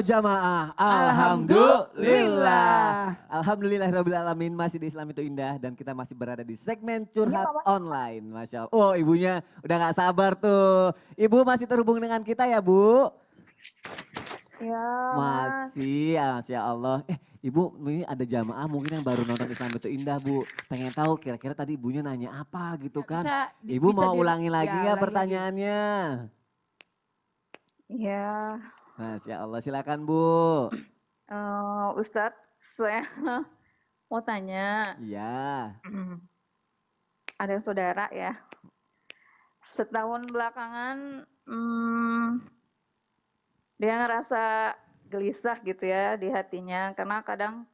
jamaah. Alhamdulillah. Alhamdulillahirrahmanirrahim, masih di Islam itu Indah dan kita masih berada di segmen curhat online. Masya Allah. Oh, ibunya udah gak sabar tuh. Ibu masih terhubung dengan kita ya, Bu? Ya, Mas. Masih, Masya Allah. Ibu, ini ada jamaah mungkin yang baru nonton Islam itu Indah, Bu. Pengen tahu kira-kira tadi ibunya nanya apa gitu kan. Ibu mau ulangi lagi nggak pertanyaannya? Ya, Masya Allah, silakan Bu. Ustadz, saya mau tanya. Iya. Ada saudara ya. Setahun belakangan dia ngerasa gelisah gitu ya di hatinya. Karena kadang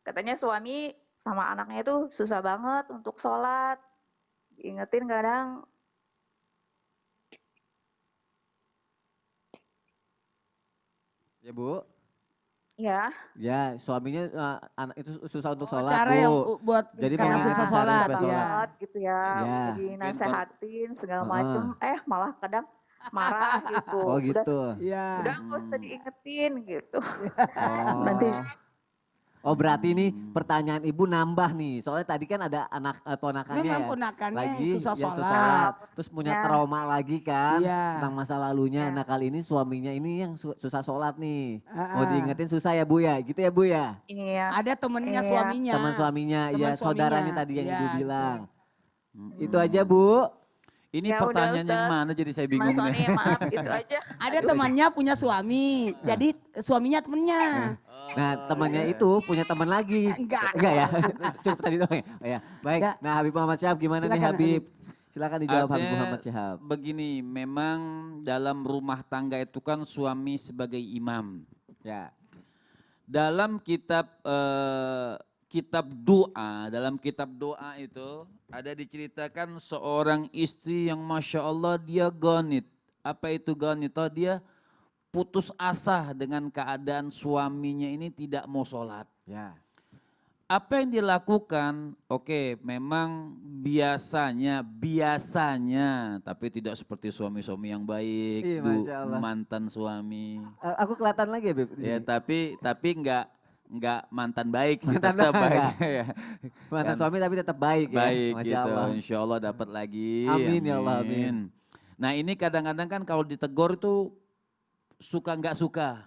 katanya suami sama anaknya itu susah banget untuk sholat. Ingetin kadang. Ya Bu. Ya. Ya, suaminya anak itu susah untuk sholat, cara Bu. yang buat Jadi karena mau susah cari sholat, supaya ya. Sholat gitu ya. Ya. Dinasehatin segala macem. Malah kadang marah gitu. Oh gitu. Udah nggak usah diingetin gitu. Oh. Nanti. Oh berarti ini pertanyaan ibu nambah nih. Soalnya tadi kan ada anak ponakannya Memang ya. ponakannya Lagi yang susah yang sholat. Terus punya trauma lagi kan. Iya. Tentang masa lalunya. Nah kali ini suaminya ini yang susah sholat nih. Mau diingetin susah ya Bu ya. Gitu ya Bu ya. Iya. Ada temennya suaminya. Teman suaminya. Teman Ya suaminya. saudaranya tadi yang Iya, ibu bilang. itu. Itu aja Bu. Ini Ya pertanyaan udah, yang Ustadz. mana jadi saya bingung Mas Sony, nih. maaf itu aja. Ada temannya punya suami. Jadi suaminya temennya. Nah temannya itu punya teman lagi. Enggak. Ya. Cukup tadi doang ya. Oh, ya. Baik. Enggak. Nah Habib Muhammad Syihab gimana nih Silakan, Habib? Silakan dijawab Habib Artinya Muhammad Syihab. begini, memang dalam rumah tangga itu kan suami sebagai imam. Ya. Dalam dalam kitab doa itu ada diceritakan seorang istri yang Masya Allah dia ghanit. Apa itu ghanit? Dia putus asa dengan keadaan suaminya ini tidak mau sholat. Ya. Apa yang dilakukan? Oke, memang biasanya, tapi tidak seperti suami-suami yang baik, Iya, Masya Allah. mantan suami. Aku kelihatan lagi ya Beb? di Ya, sini? tapi enggak mantan baik sih, Mantan tetap baik. baik. Ya. Mantan Kan suami tapi tetap baik ya. baik Masya gitu, Allah. insya Allah dapat lagi. Amin, ya Allah, amin. Nah ini kadang-kadang kan kalau ditegur itu suka nggak suka.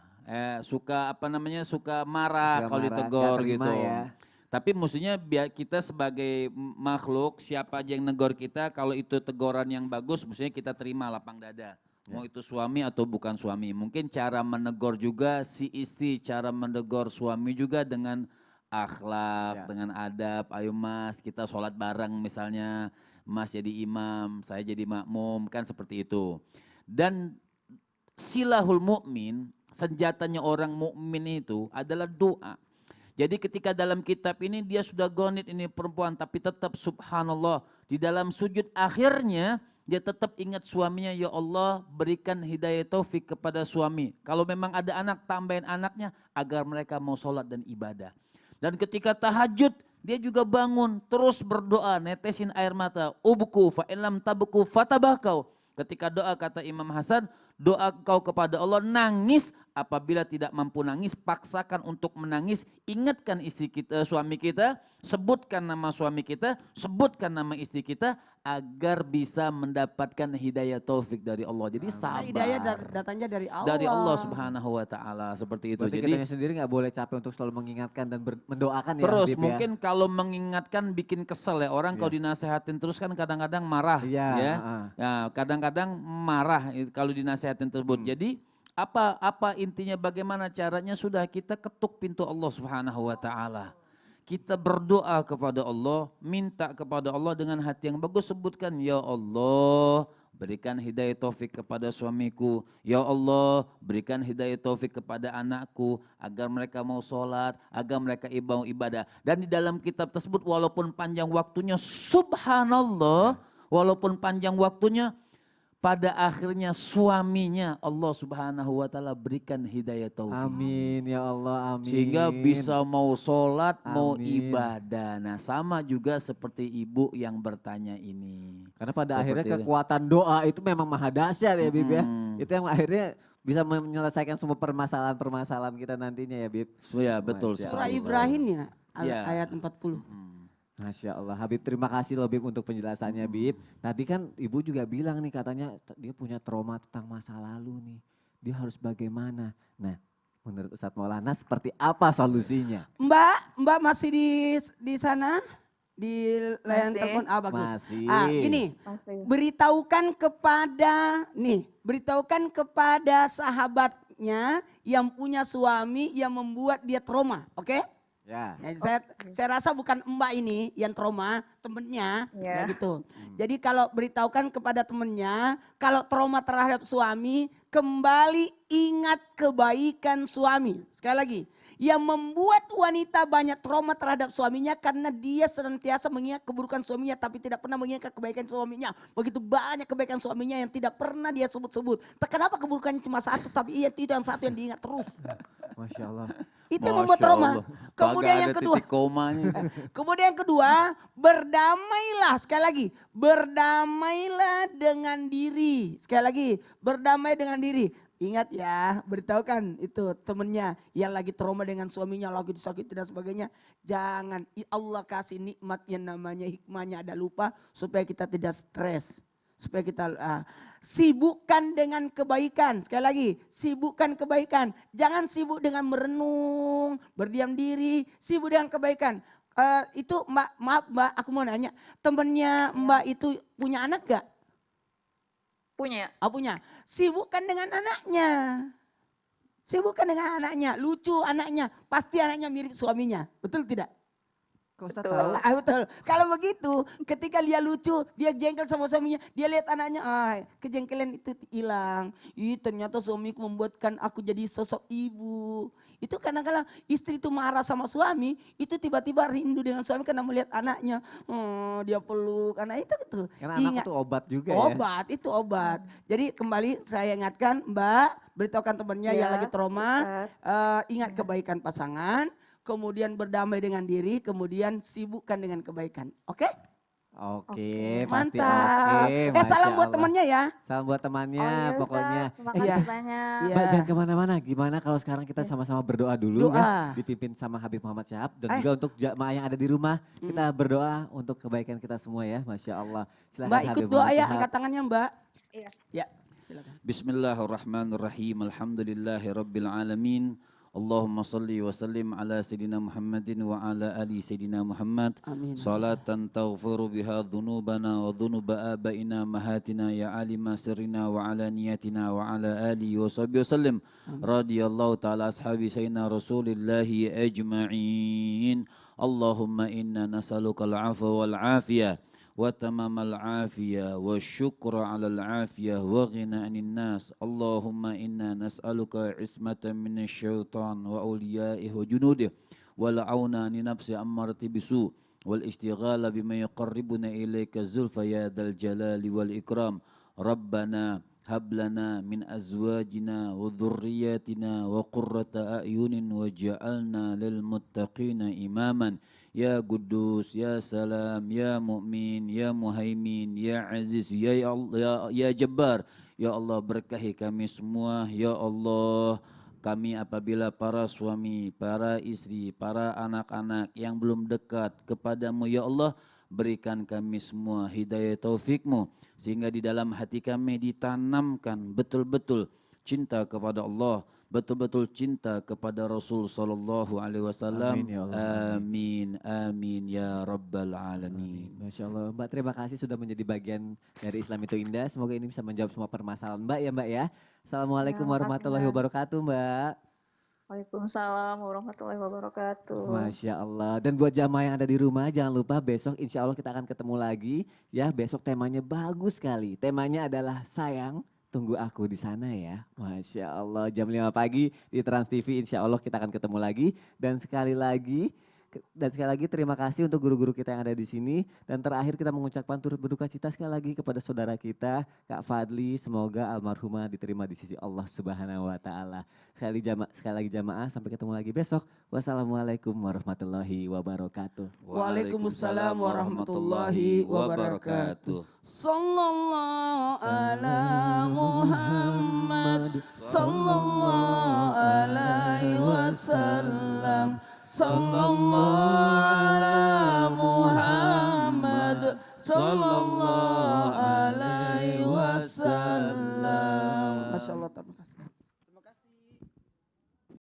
Suka marah Suka kalau marah, ditegur nggak terima gitu. ya. Tapi mestinya biar kita sebagai makhluk, siapa aja yang negor kita, kalau itu teguran yang bagus, mestinya kita terima lapang dada. Mau itu suami atau bukan suami. Mungkin cara menegur juga si istri, cara menegur suami juga dengan akhlak, dengan adab. Ayo mas, kita sholat bareng misalnya. Mas jadi imam, saya jadi makmum, kan seperti itu. Dan silahul mu'min, senjatanya orang mukmin itu adalah doa. Jadi ketika dalam kitab ini dia sudah ghanit ini perempuan tapi tetap subhanallah di dalam sujud akhirnya dia tetap ingat suaminya, ya Allah berikan hidayah taufik kepada suami. Kalau memang ada anak tambahin anaknya agar mereka mau sholat dan ibadah. Dan ketika tahajud dia juga bangun terus berdoa netesin air mata. Ubku fa illam tabku fatabakau. Ketika doa kata Imam Hasan, doa kau kepada Allah nangis, apabila tidak mampu nangis paksakan untuk menangis, ingatkan istri kita, suami kita, sebutkan nama suami kita, sebutkan nama istri kita agar bisa mendapatkan hidayah taufik dari Allah. Jadi sabar. Hidayah datangnya dari Allah. Dari Allah Subhanahu wa taala seperti itu. Berarti Jadi kitanya sendiri nggak boleh capek untuk selalu mengingatkan dan mendoakan ya terus Habib mungkin kalau mengingatkan bikin kesel ya orang kalau dinasehatin terus kan kadang-kadang marah Iya, ya. Nah, kadang-kadang marah kalau dinasehatin tersebut. Jadi apa intinya bagaimana caranya sudah kita ketuk pintu Allah Subhanahu wa taala. Kita berdoa kepada Allah, minta kepada Allah dengan hati yang bagus, sebutkan ya Allah berikan hidayah taufik kepada suamiku. Ya Allah berikan hidayah taufik kepada anakku agar mereka mau sholat, agar mereka ibadah. Dan di dalam kitab tersebut walaupun panjang waktunya subhanallah, walaupun panjang waktunya pada akhirnya suaminya Allah Subhanahu wa taala berikan hidayah taufik. Amin ya Allah, amin. Sehingga bisa mau sholat, mau Amin. ibadah. Nah sama juga seperti ibu yang bertanya ini. Karena pada Seperti akhirnya itu. kekuatan doa itu memang maha dahsyat ya Bib ya. Itu yang akhirnya bisa menyelesaikan semua permasalahan-permasalahan kita nantinya ya Bib. Ya betul. Masya Surah Allah. Ibrahim ya, Iya. ayat 40. Masya Allah, Habib terima kasih loh Bib untuk penjelasannya Bib. Tadi kan Ibu juga bilang nih katanya dia punya trauma tentang masa lalu nih. Dia harus bagaimana? Nah menurut Ustadz Maulana seperti apa solusinya? Mbak masih di sana? Di layanan Masih. telepon? Ah bagus. Masih. Gini, Pasti. beritahukan kepada sahabatnya yang punya suami yang membuat dia trauma, oke? Ya. Ya, saya rasa bukan Mbak ini yang trauma, temennya, ya Ya. gitu. Jadi kalau beritahukan kepada temennya, kalau trauma terhadap suami, kembali ingat kebaikan suami. Sekali lagi, yang membuat wanita banyak trauma terhadap suaminya karena dia senantiasa mengingat keburukan suaminya tapi tidak pernah mengingat kebaikan suaminya. Begitu banyak kebaikan suaminya yang tidak pernah dia sebut-sebut. Kenapa keburukannya cuma satu tapi itu yang satu yang diingat terus. Masya Allah. Itu yang membuat trauma. Kemudian yang kedua. Kemudian yang kedua, berdamailah. Sekali lagi, berdamailah dengan diri. Sekali lagi, berdamai dengan diri. Ingat ya, beritahukan itu temennya yang lagi trauma dengan suaminya, lagi disakiti dan sebagainya. Jangan, Allah kasih nikmat yang namanya hikmahnya ada lupa supaya kita tidak stres. Supaya kita sibukkan dengan kebaikan. Sekali lagi, sibukkan kebaikan. Jangan sibuk dengan merenung, berdiam diri, sibuk dengan kebaikan. Itu maaf Mbak, aku mau nanya, temennya Mbak itu punya anak gak? Punya. Oh punya. Sibukkan dengan anaknya. Sibukkan dengan anaknya. Lucu anaknya. Pasti anaknya mirip suaminya. Betul tidak? Kok Ustadz Betul. tahu? Betul. Kalau begitu ketika dia lucu. Dia jengkel sama suaminya. Dia lihat anaknya. Kejengkelan itu hilang. Ternyata suamiku membuatkan aku jadi sosok ibu. Itu kadang-kadang istri itu marah sama suami. Itu tiba-tiba rindu dengan suami karena melihat anaknya. Dia peluk. Anak itu gitu. Karena anak itu obat juga ya. Obat, itu obat. Jadi kembali saya ingatkan Mbak, beritahukan temannya Ya, yang lagi trauma, Ustaz. ingat kebaikan pasangan, kemudian berdamai dengan diri, kemudian sibukkan dengan kebaikan. Oke? Oke, pasti Mantap. oke. Salam Masya buat Allah. temannya ya. Salam buat temannya Oh iya, pokoknya. Ustaz. Terima Iya. kasih banyak. Iya. Mbak jangan kemana-mana, gimana kalau sekarang kita sama-sama berdoa dulu Doa. ya. Dipimpin sama Habib Muhammad Syahab dan juga untuk jamaah yang ada di rumah. Kita berdoa untuk kebaikan kita semua ya, Masya Allah. Silakan Mbak ikut Habib doa Muhammad ya, Syahab. angkat tangannya Mbak. Iya. Ya, silakan. Bismillahirrahmanirrahim. Alhamdulillahi rabbil alamin. Allahumma salli wa sallim ala Sayyidina Muhammadin wa ala ali Sayyidina Muhammad. Amin. Salatan taghfiru biha dhunubana wa dhunuba abaina mahatina ya alima sirrina wa ala niyatina wa ala alihi wa sahbihi wasallim. Radiyallahu ta'ala ashabi Sayyidina Rasulillahi ajma'in. Allahumma inna nas'aluka al-'afwa wal-'afiyah. وتمام العافية والشكر على العافية وغنى عن الناس اللهم إنا نسألك عصمة من الشيطان وأوليائه وجنوده والعون عن نفس أمارة بسوء والاشتغال بما يقربنا إليك الزلفى يا ذا الجلال والإكرام ربنا هب لنا من أزواجنا وذرياتنا وقرة أعين وجعلنا للمتقين إماما يا قدوس يا سلام يا مؤمن يا مهيمن يا عزيز يا جبار ya Allah berkahi kami semua ya Allah. Kami apabila para suami, para istri, para anak-anak yang belum dekat kepadamu ya Allah, berikan kami semua hidayah taufikmu sehingga di dalam hati kami ditanamkan betul-betul cinta kepada Allah, betul-betul cinta kepada Rasul sallallahu alaihi wasallam. Amin ya Allah. Amin amin ya rabbal alamin. Masya Allah, Mbak terima kasih sudah menjadi bagian dari Islam itu Indah. Semoga ini bisa menjawab semua permasalahan Mbak ya Mbak ya. Assalamualaikum Ya, makasih, warahmatullahi Mbak. wabarakatuh Mbak. Waalaikumsalam warahmatullahi wabarakatuh. Masya Allah. Dan buat jamaah yang ada di rumah jangan lupa besok insya Allah kita akan ketemu lagi. Ya besok temanya bagus sekali. Temanya adalah sayang. Tunggu aku di sana ya. Masya Allah jam 5 pagi di Trans TV insya Allah kita akan ketemu lagi. Dan sekali lagi terima kasih untuk guru-guru kita yang ada di sini. Dan terakhir kita mengucapkan turut berduka cita sekali lagi kepada saudara kita Kak Fadli. Semoga almarhumah diterima di sisi Allah Subhanahu wa taala. Sekali lagi jamaah sampai ketemu lagi besok. Wassalamualaikum warahmatullahi wabarakatuh. Waalaikumsalam warahmatullahi wabarakatuh. Sallallahu ala Muhammad. Sallallahu sallallahu ala Muhammad sallallahu alaihi wasallam. Masya Allah, terima kasih.